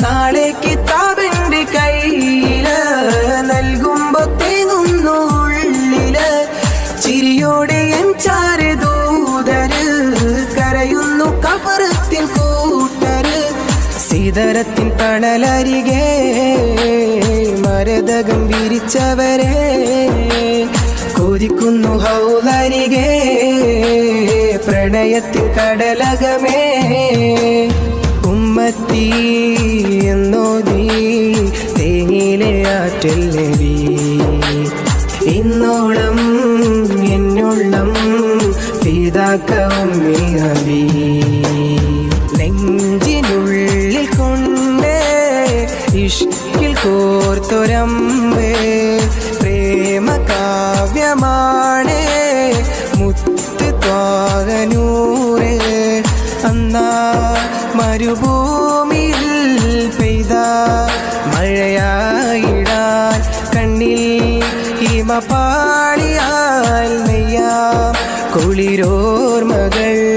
നാളെ കിതാബിന്റെ കയ്യില് നൽകുമ്പോ തേങ്ങുന്നു ഉള്ളില് ചിരിയോടെ എൻ ചാരെ ദൂതര് കരയുന്നു കബറത്തിൻ കൂട്ടര് സീതരത്തിൻ തണലരികെ മരതകം വിരിച്ചവരെ കൊതിക്കുന്നു ഹൗലരികെ പ്രണയത്തിൻ കടലകമേ ഉമ്മത്തി എന്നോതി തേനിലെ ആറ്റൽ നബി ഇന്നോളം എന്നുള്ളം ഫിദാക ഉമ്മി നബി നെഞ്ചിനുള്ളിൽ കൊണ്ട് ഇഷ്കിൽ കോർത്തൊരമ്പേ പ്രേമ കാവ്യമാണ് മുത്ത് ത്വാഗനൂറ് അന്നാ മരുഭൂമിയിൽ പെയ്ത മഴയായിടാൻ കണ്ണിൽ ഹിമപാളിയാൽ നെയ്യാം കുളിരോ